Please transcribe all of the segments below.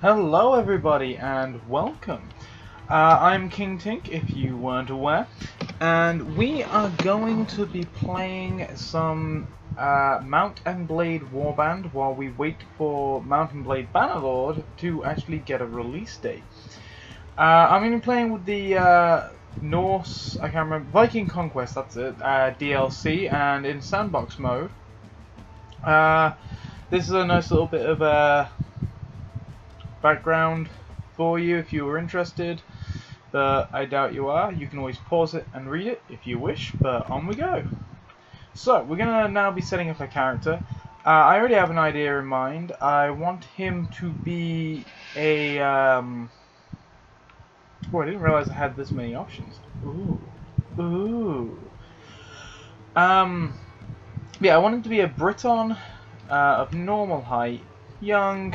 Hello everybody and welcome. I'm King Tink, if you weren't aware, and we are going to be playing some Mount and Blade Warband while we wait for Mount and Blade Bannerlord to actually get a release date. I'm going to be playing with the Norse, I can't remember, Viking Conquest, that's it, DLC, and in sandbox mode. This is a nice little bit of background for you if you were interested, but I doubt you are. You can always pause it and read it if you wish, but on we go. So, we're going to now be setting up a character. I already have an idea in mind. I want him to be a... Oh, I didn't realize I had this many options. Ooh. Ooh. Yeah, I want him to be a Briton of normal height, young,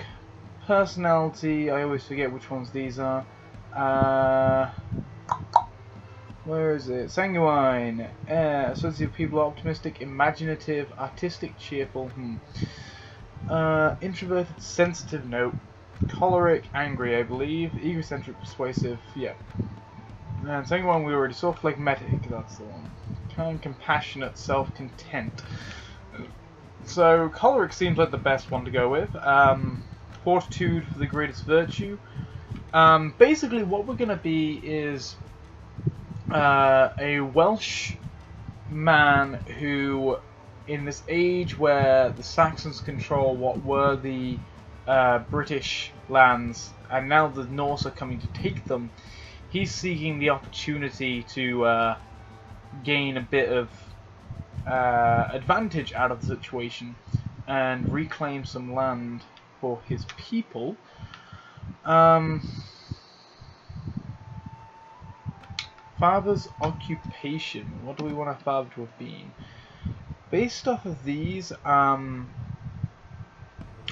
personality, I always forget which ones these are. Where is it? Sanguine. Associative people are optimistic, imaginative, artistic, cheerful. Introverted, sensitive, no. Choleric, angry, I believe. Egocentric, persuasive, yeah. And Sanguine we already saw. Phlegmatic, that's the one. Kind, compassionate, self-content. So, choleric seems like the best one to go with. Fortitude for the greatest virtue. Basically, what we're going to be is a Welsh man who, in this age where the Saxons control what were the British lands, and now the Norse are coming to take them, he's seeking the opportunity to gain a bit of advantage out of the situation and reclaim some land for his people. Father's occupation. What do we want our father to have been? Based off of these, I'm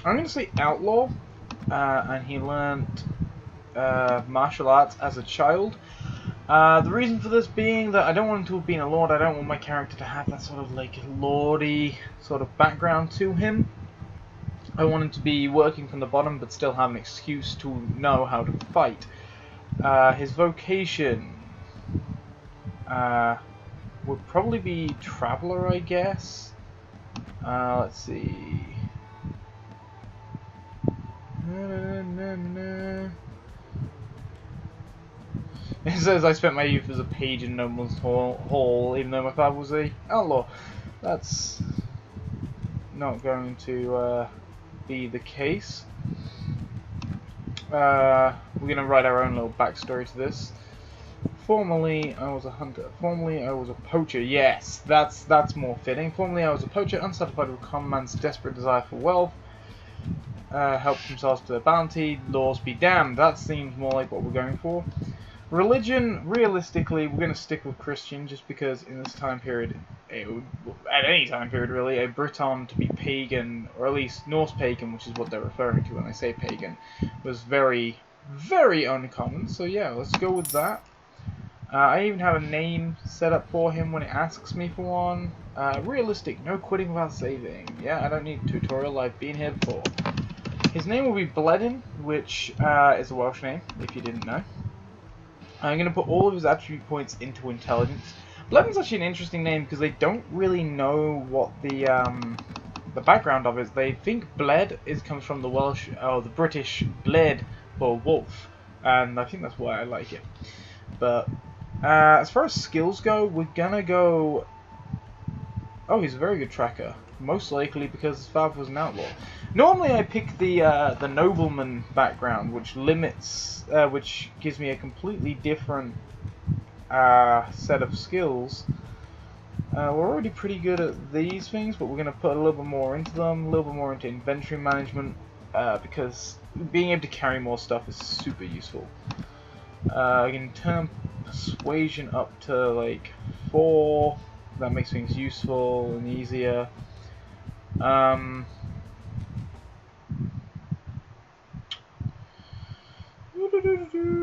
going to say outlaw, and he learned martial arts as a child. The reason for this being that I don't want him to have been a lord. I don't want my character to have that sort of like lordy sort of background to him. I want him to be working from the bottom but still have an excuse to know how to fight. His vocation would probably be traveler, I guess. Let's see. It says I spent my youth as a page in Nobleman's Hall, even though my father was a outlaw. That's not going to be the case. We're going to write our own little backstory to this. Formerly, I was a hunter. Formerly, I was a poacher. Yes, that's more fitting. Formerly, I was a poacher, unsatisfied with common man's desperate desire for wealth. Helped themselves to their bounty. Laws be damned. That seems more like what we're going for. Religion, realistically, we're going to stick with Christian just because in this time period, at any time period really, a Briton to be pagan, or at least Norse pagan, which is what they're referring to when they say pagan, was very, very uncommon. So yeah, let's go with that. I even have a name set up for him when it asks me for one. Realistic, no quitting without saving. Yeah, I don't need a tutorial, I've been here before. His name will be Bledin, which is a Welsh name, if you didn't know. I'm going to put all of his attribute points into intelligence. Bledin's actually an interesting name because they don't really know what the background of it is. They think bled comes from the Welsh or the British bled for wolf, and I think that's why I like it. But as far as skills go, we're gonna go. Oh, he's a very good tracker. Most likely because his father was an outlaw. Normally I pick the nobleman background, which limits, which gives me a completely different set of skills. We're already pretty good at these things, but we're going to put a little bit more into them, a little bit more into inventory management, because being able to carry more stuff is super useful. I can turn persuasion up to like 4. That makes things useful and easier.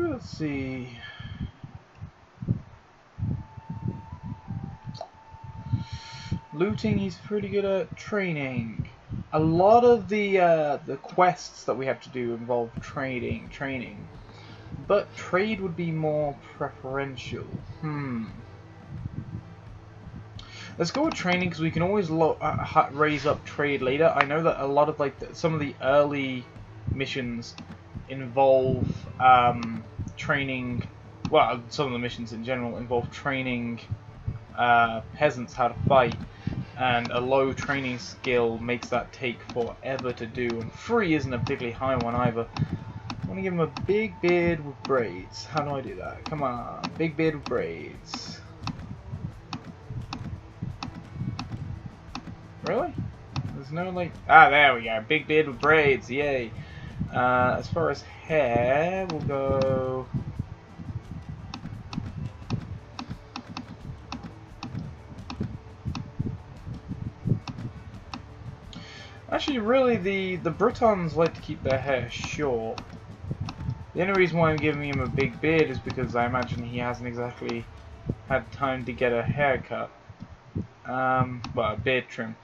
Let's see. Looting, he's pretty good at. Training. A lot of the quests that we have to do involve training, but trade would be more preferential. Let's go with training because we can always raise up trade later. I know that a lot of some of the early missions involve training. Well, some of the missions in general involve training peasants how to fight, and a low training skill makes that take forever to do. And 3 isn't a particularly high one either. I want to give him a big beard with braids. How do I do that? Come on, big beard with braids. Really? There's no there we go. Big beard with braids. Yay. As far as hair, we'll go. Actually, really, the Britons like to keep their hair short. The only reason why I'm giving him a big beard is because I imagine he hasn't exactly had time to get a haircut. Well, a beard trim.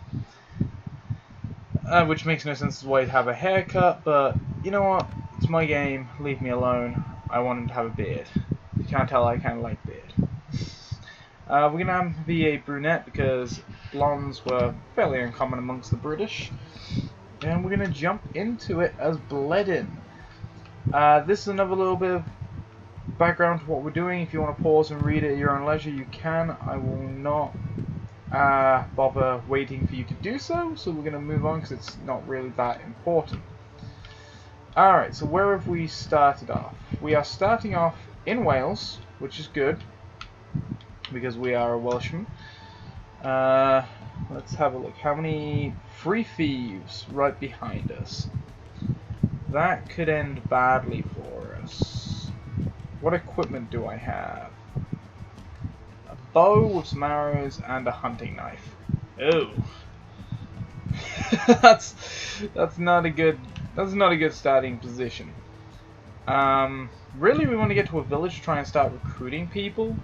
Which makes no sense why he'd have a haircut, but you know what? It's my game. Leave me alone. I want him to have a beard. If you can't tell, I kind of like beard. We're going to have him be a brunette because blondes were fairly uncommon amongst the British. And we're going to jump into it as Bledin. This is another little bit of background to what we're doing. If you want to pause and read it at your own leisure, you can. I will not bother waiting for you to do so, so we're going to move on because it's not really that important. Alright, so where have we started off? We are starting off in Wales, which is good, because we are a Welshman. Let's have a look. How many free thieves right behind us? That could end badly for us. What equipment do I have? A bow with some arrows and a hunting knife. Oh. that's not a good starting position. Really we want to get to a village to try and start recruiting people.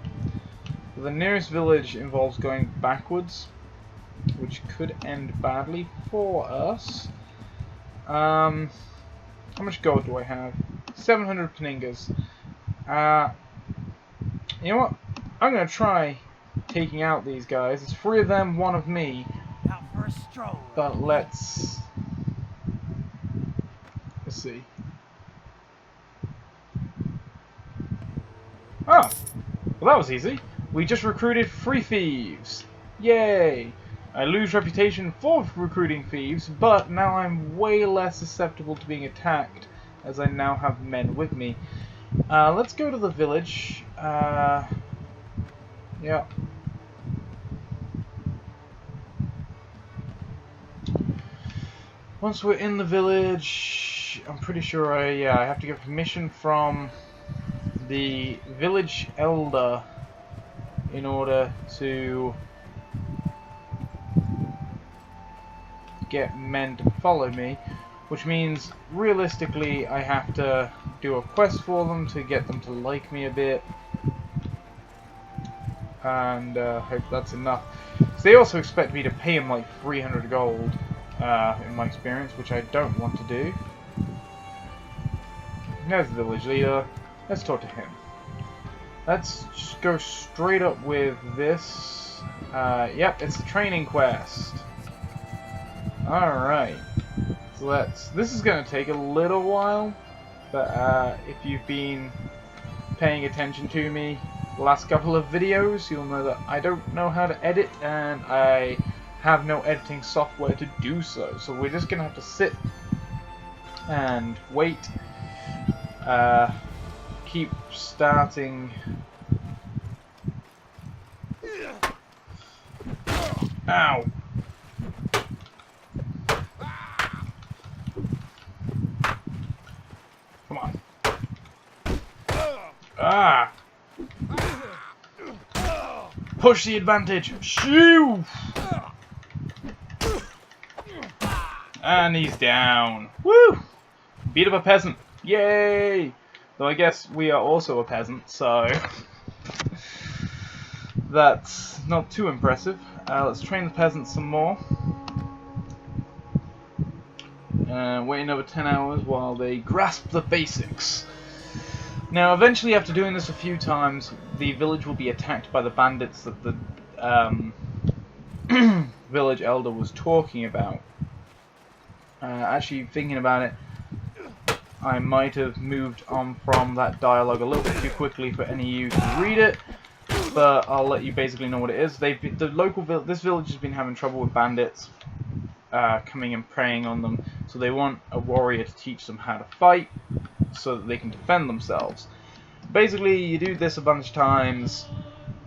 The nearest village involves going backwards, which could end badly for us. How much gold do I have? 700 peningas. You know what? I'm going to try taking out these guys. It's 3 of them, 1 of me. Out for a stroll. But let's see. Oh, well that was easy. We just recruited 3 thieves. Yay! I lose reputation for recruiting thieves, but now I'm way less susceptible to being attacked as I now have men with me. Let's go to the village. Yeah. Once we're in the village, I'm pretty sure I have to get permission from the village elder in order to get men to follow me, which means realistically I have to do a quest for them to get them to like me a bit, and hope that's enough. So they also expect me to pay them like 300 gold in my experience, which I don't want to do. There's the village leader. Let's talk to him. Let's just go straight up with this. Yep, it's the training quest. Alright. So this is going to take a little while, but if you've been paying attention to me the last couple of videos, you'll know that I don't know how to edit, and I have no editing software to do so. So we're just going to have to sit and wait. Keep starting. Ow. Come on. Ah. Push the advantage. Shoo. And he's down. Woo! Beat up a peasant. Yay! Though I guess we are also a peasant, so that's not too impressive. Let's train the peasants some more. Wait another 10 hours while they grasp the basics. Now, eventually, after doing this a few times, the village will be attacked by the bandits that the village elder was talking about. Actually, thinking about it, I might have moved on from that dialogue a little bit too quickly for any of you to read it, but I'll let you basically know what it is. This village has been having trouble with bandits coming and preying on them, so they want a warrior to teach them how to fight so that they can defend themselves. Basically, you do this a bunch of times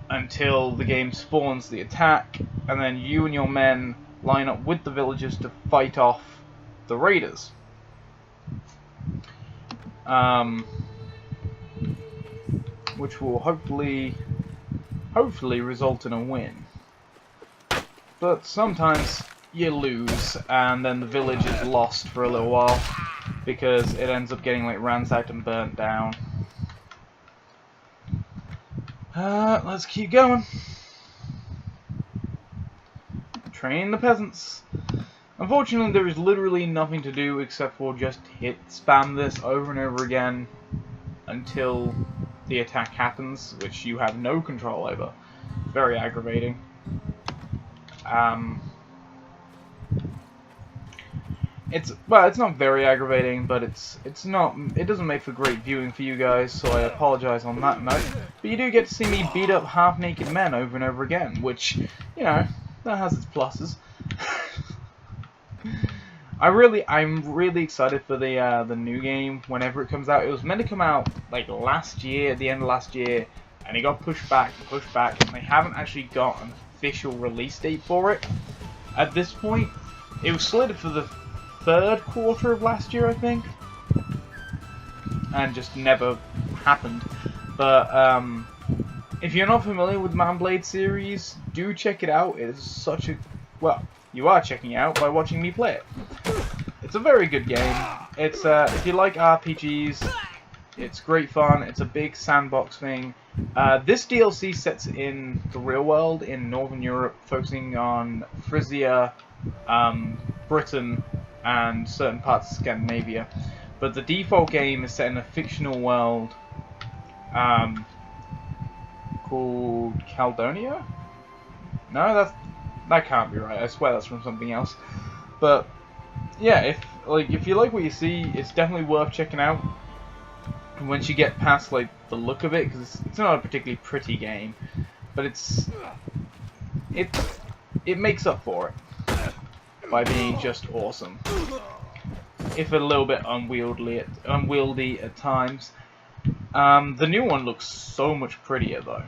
until the game spawns the attack, and then you and your men line up with the villagers to fight off the raiders. Which will hopefully result in a win. But sometimes you lose, and then the village is lost for a little while because it ends up getting like ransacked and burnt down. Let's keep going. Train the peasants. Unfortunately, there is literally nothing to do except for just spam this over and over again until the attack happens, which you have no control over. Very aggravating. It's not very aggravating, but it doesn't make for great viewing for you guys, so I apologize on that note. But you do get to see me beat up half-naked men over and over again, which, you know, that has its pluses. I'm really excited for the new game whenever it comes out. It was meant to come out like last year, at the end of last year, and it got pushed back, and they haven't actually got an official release date for it. At this point, it was slated for the third quarter of last year, I think, and just never happened. But if you're not familiar with Mount and Blade series, do check it out. It is such a you are checking it out by watching me play it. It's a very good game. It's if you like RPGs, it's great fun. It's a big sandbox thing. This DLC sets in the real world in Northern Europe, focusing on Frisia, Britain, and certain parts of Scandinavia. But the default game is set in a fictional world called Caledonia? No, that can't be right. I swear that's from something else. But yeah, if you like what you see, it's definitely worth checking out. And once you get past like the look of it, because it's not a particularly pretty game, but it makes up for it by being just awesome, if a little bit unwieldy at times. The new one looks so much prettier though,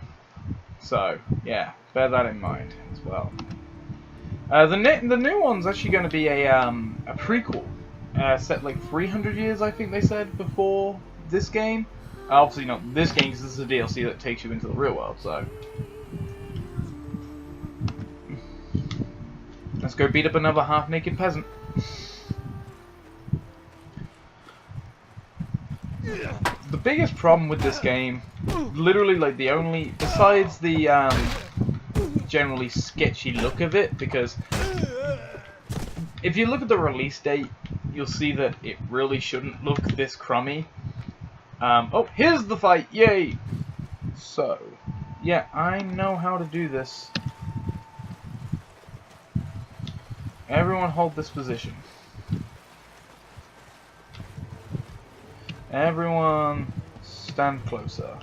so yeah, bear that in mind as well. The new one's actually going to be a prequel, set like 300 years, I think they said, before this game. Obviously not this game, because this is a DLC that takes you into the real world, so. Let's go beat up another half-naked peasant. The biggest problem with this game, literally like the only, besides the generally sketchy look of it, because if you look at the release date, you'll see that it really shouldn't look this crummy. Oh, here's the fight! Yay! So, yeah, I know how to do this. Everyone hold this position. Everyone stand closer.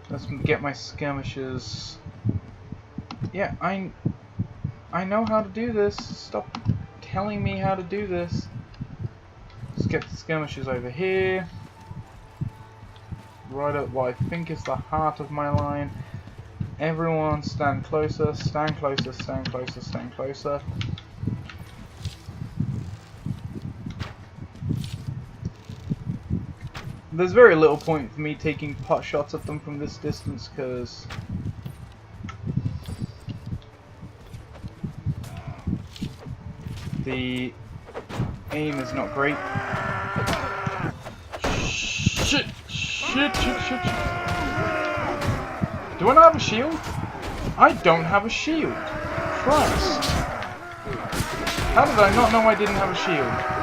Let's get my skirmishers. Yeah, I know how to do this. Stop telling me how to do this. Let's get the skirmishers over here. Right at what I think is the heart of my line. Everyone stand closer, stand closer, stand closer, stand closer. There's very little point for me taking pot shots at them from this distance, because the aim is not great. Shh. Shit, shit, shit, shit. Do I not have a shield? I don't have a shield. Christ. How did I not know I didn't have a shield?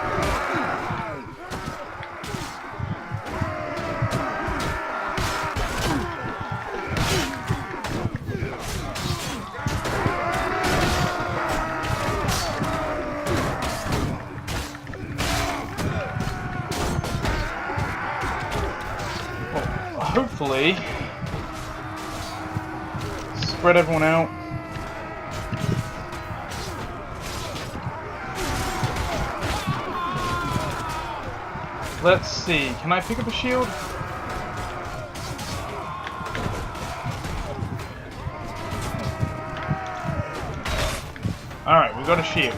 Hopefully, spread everyone out. Let's see, can I pick up a shield? Alright, we got a shield.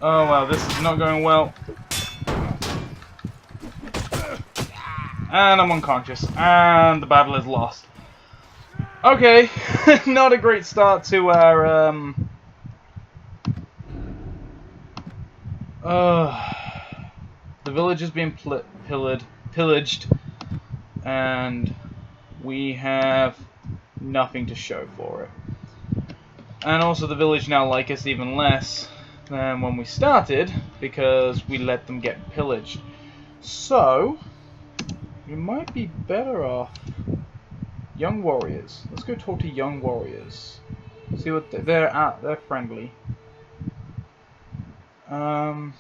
Oh wow, this is not going well. And I'm unconscious. And the battle is lost. Okay, not a great start to our the village has been pillaged, and we have nothing to show for it. And also the village now like us even less than when we started, because we let them get pillaged. So, we might be better off. Young warriors. Let's go talk to young warriors. See what they're at. They're friendly. Huh.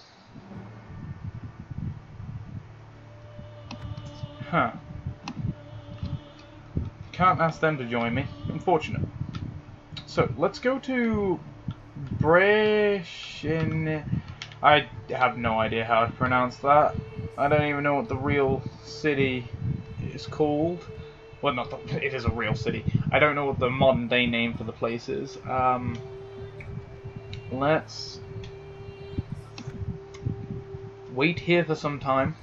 Can't ask them to join me. Unfortunate. So, let's go to Breshin. I have no idea how to pronounce that. I don't even know what the real city is called. Well, not the, it is a real city. I don't know what the modern day name for the place is. Let's wait here for some time,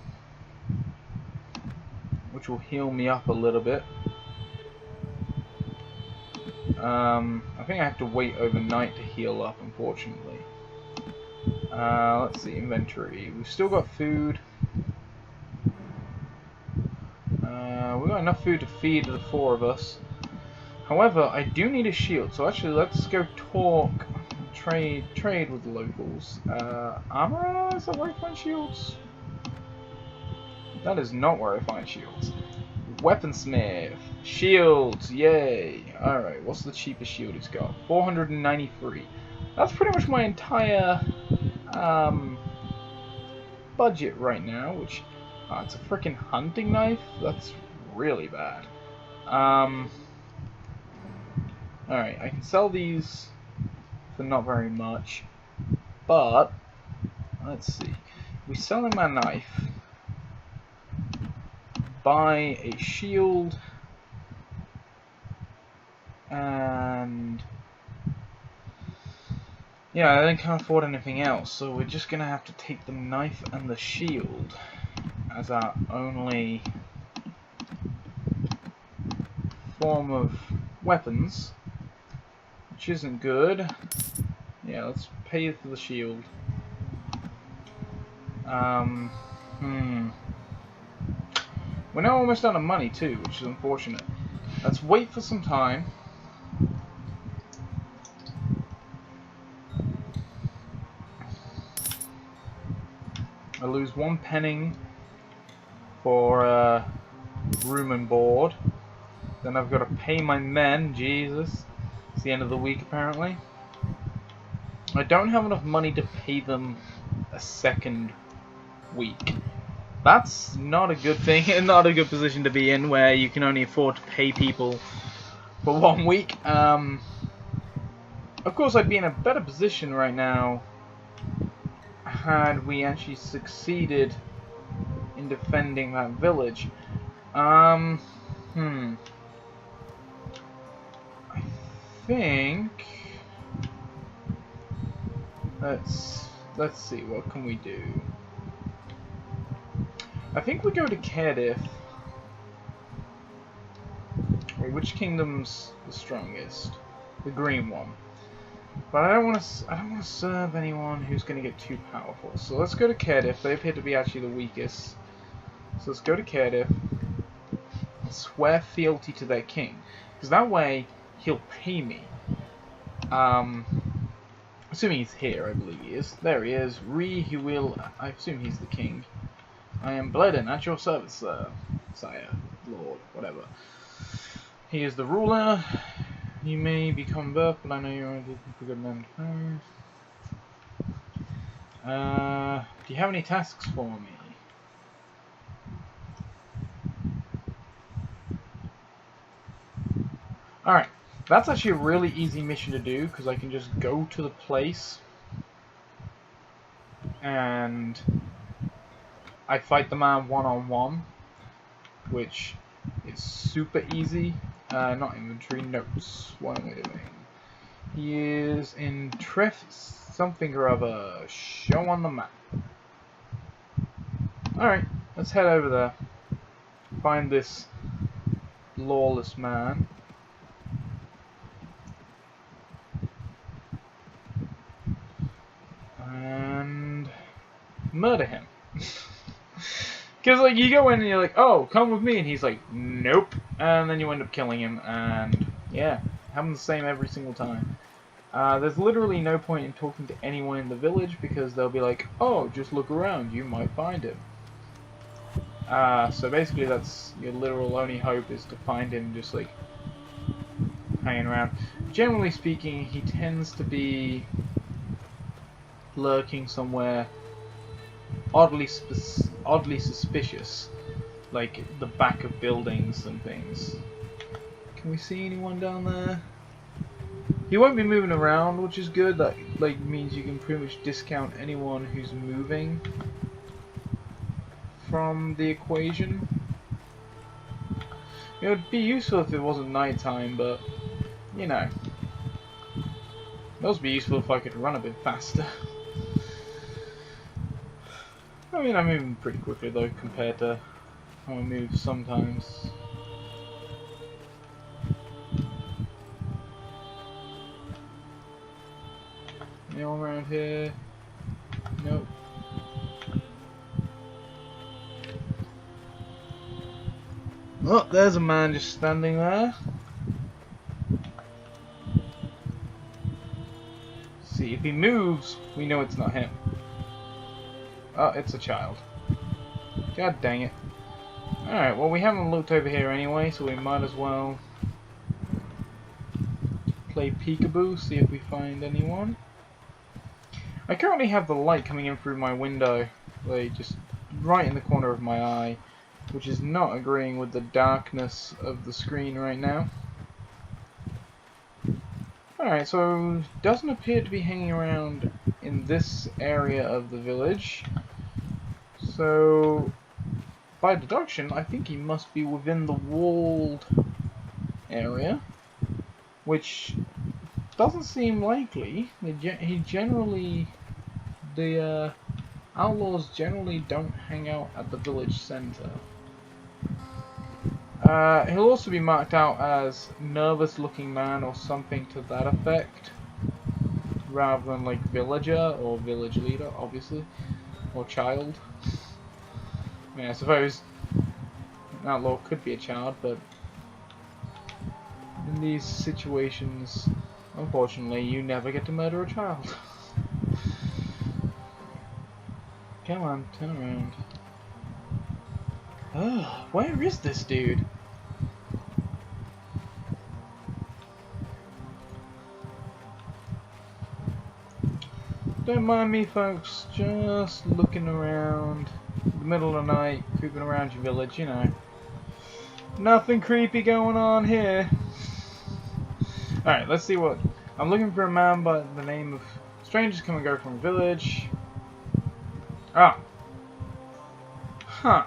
which will heal me up a little bit. I think I have to wait overnight to heal up, unfortunately. Let's see, inventory. We've still got food. We've got enough food to feed the four of us. However, I do need a shield, so actually let's go talk, trade with the locals. Armor, is that where I find shields? That is not where I find shields. Weaponsmith. Shields, yay. Alright, what's the cheapest shield he's got? 493. That's pretty much my entire budget right now, which... it's a freaking hunting knife? That's really bad. Alright, I can sell these for not very much, but let's see. We sell him a knife, buy a shield, and yeah, I then can't afford anything else, so we're just gonna have to take the knife and the shield as our only form of weapons, which isn't good. Yeah, let's pay for the shield. We're now almost out of money too, which is unfortunate. Let's wait for some time. I lose 1 penning for room and board. Then I've got to pay my men. Jesus, it's the end of the week apparently. I don't have enough money to pay them a second week. That's not a good thing, and not a good position to be in, where you can only afford to pay people for 1 week. Of course, I'd be in a better position right now had we actually succeeded in defending that village. I think let's see, what can we do? I think we go to Cardiff. which kingdom's the strongest? The green one. But I don't want to serve anyone who's going to get too powerful. So let's go to Cardiff. They appear to be actually the weakest. So let's go to Cardiff. Swear fealty to their king, because that way he'll pay me. Assuming he's here, I believe he is. There he is. He will. I assume he's the king. I am Bledden, at your service, sir. Sire, lord, whatever. He is the ruler. You may become birth, but I know you're looking for good men. Do you have any tasks for me? Alright, that's actually a really easy mission to do, because I can just go to the place and I fight the man one-on-one, which is super easy. Not inventory, notes. What am I doing? He is in something or other. Show on the map. Alright, let's head over there. Find this lawless man. And murder him. Because, like, you go in and you're like, oh, come with me, and he's like, nope. And then you end up killing him, and, yeah, happens the same every single time. There's literally no point in talking to anyone in the village, because they'll be like, oh, just look around, you might find him. So basically that's your literal only hope, is to find him just, like, hanging around. Generally speaking, he tends to be lurking somewhere oddly suspicious, like the back of buildings and things. Can we see anyone down there? He won't be moving around, which is good. That like means you can pretty much discount anyone who's moving from the equation. It would be useful if it wasn't nighttime, but you know, it would also be useful if I could run a bit faster. I mean, I'm moving pretty quickly though, compared to how I move sometimes. Anyone around here? Nope. Oh, there's a man just standing there. See, if he moves, we know it's not him. Oh, it's a child. God dang it. Alright, well we haven't looked over here anyway, so we might as well play peekaboo, see if we find anyone. I currently have the light coming in through my window, like just right in the corner of my eye, which is not agreeing with the darkness of the screen right now. Alright, so doesn't appear to be hanging around in this area of the village. So, by deduction, I think he must be within the walled area, which doesn't seem likely. The outlaws generally don't hang out at the village center. He'll also be marked out as nervous-looking man or something to that effect, rather than like villager or village leader, obviously, or child. I mean, I suppose an outlaw could be a child, but in these situations, unfortunately, you never get to murder a child. Come on, turn around. Ugh, where is this dude? Don't mind me, folks, just looking around in the middle of the night, creeping around your village, you know. Nothing creepy going on here. Alright, let's see what... I'm looking for a man by the name of... Strangers come and go from a village. Ah. Huh.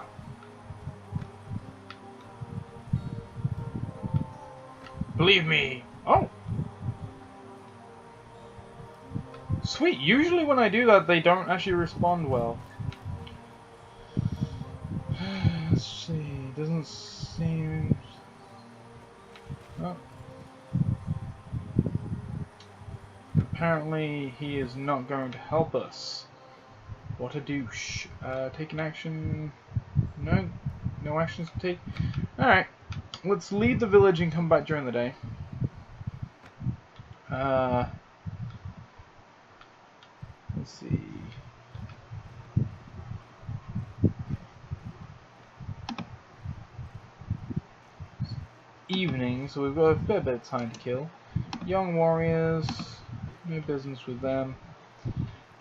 Believe me. Oh. Sweet. Usually when I do that, they don't actually respond well. Let's see. Doesn't seem... Oh. Apparently he is not going to help us. What a douche. Take an action. No? No actions to take? Alright. Let's leave the village and come back during the day. Let's see. Evening, so we've got a fair bit of time to kill. Young warriors, no business with them.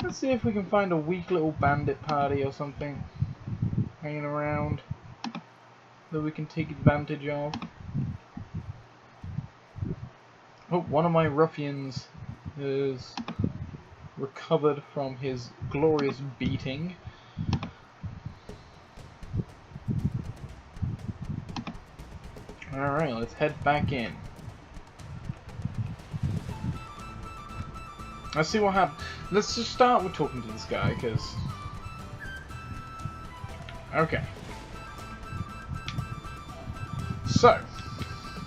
Let's see if we can find a weak little bandit party or something hanging around that we can take advantage of. Oh, one of my ruffians is recovered from his glorious beating. Alright, let's head back in. Let's see what happens. Let's just start with talking to this guy, because... Okay. So,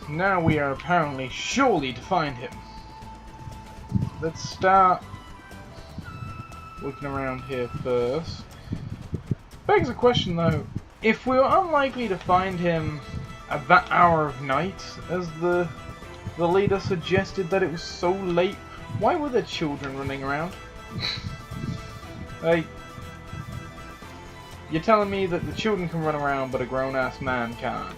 now we are apparently surely to find him. Let's start looking around here first. Begs the question though, if we were unlikely to find him at that hour of night, as the leader suggested that it was so late, why were there children running around? Like, you're telling me that the children can run around but a grown-ass man can't?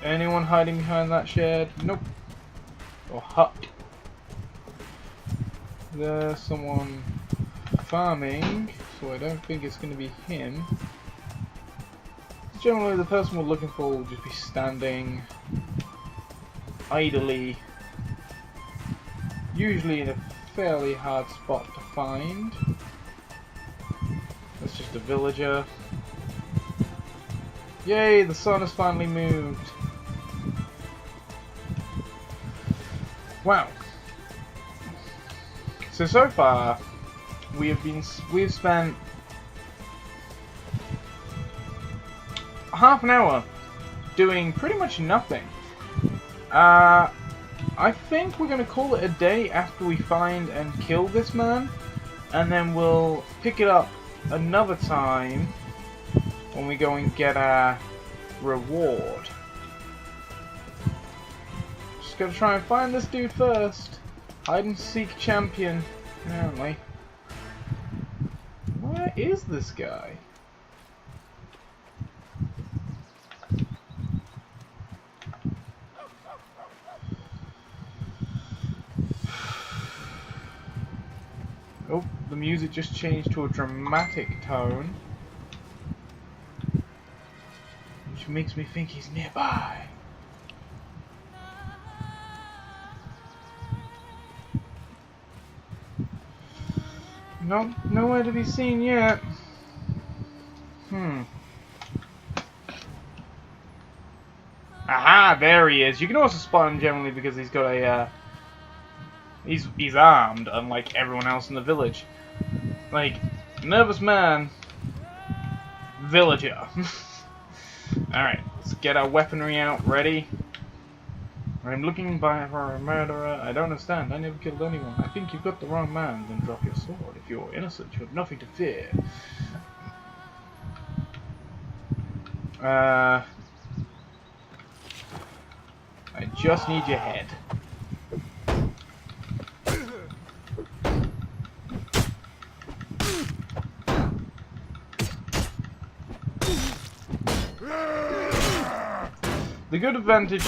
Anyone hiding behind that shed? Nope. Or hut. There's someone farming, so I don't think it's going to be him. Generally, the person we're looking for will just be standing idly, usually in a fairly hard spot to find. That's just a villager. Yay, the sun has finally moved. Wow. So far, we've spent half an hour doing pretty much nothing. I think we're going to call it a day after we find and kill this man, and then we'll pick it up another time when we go and get our reward. Just gotta try and find this dude first. Hide and seek champion, apparently. Where is this guy? Oh, the music just changed to a dramatic tone, which makes me think he's nearby. Nope, nowhere to be seen yet. Aha, there he is. You can also spot him generally because he's got a, he's armed, unlike everyone else in the village. Like, nervous man, villager. Alright, let's get our weaponry out, ready. I'm looking for a murderer. I don't understand. I never killed anyone. I think you've got the wrong man. Then drop your sword. If you're innocent, you have nothing to fear. I just need your head. The good advantage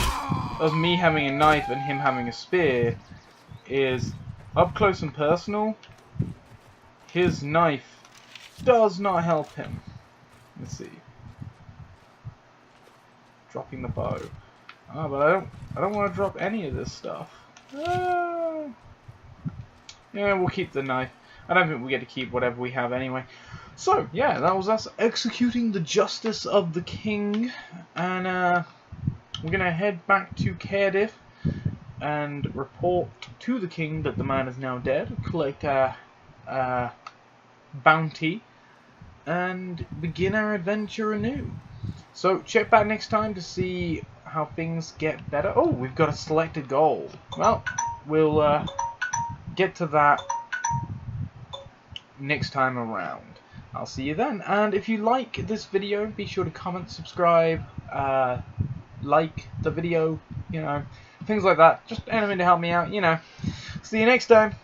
of me having a knife and him having a spear is up close and personal. His knife does not help him. Let's see. Dropping the bow. Ah, but I don't want to drop any of this stuff. Yeah, we'll keep the knife. I don't think we get to keep whatever we have anyway. So, yeah, that was us executing the justice of the king. And, we're going to head back to Cardiff and report to the king that the man is now dead, collect our bounty, and begin our adventure anew. So check back next time to see how things get better. Oh, we've got a selected goal. Well, we'll get to that next time around. I'll see you then. And if you like this video, be sure to comment, subscribe, like the video, you know, things like that. Just anything to help me out, you know. See you next time.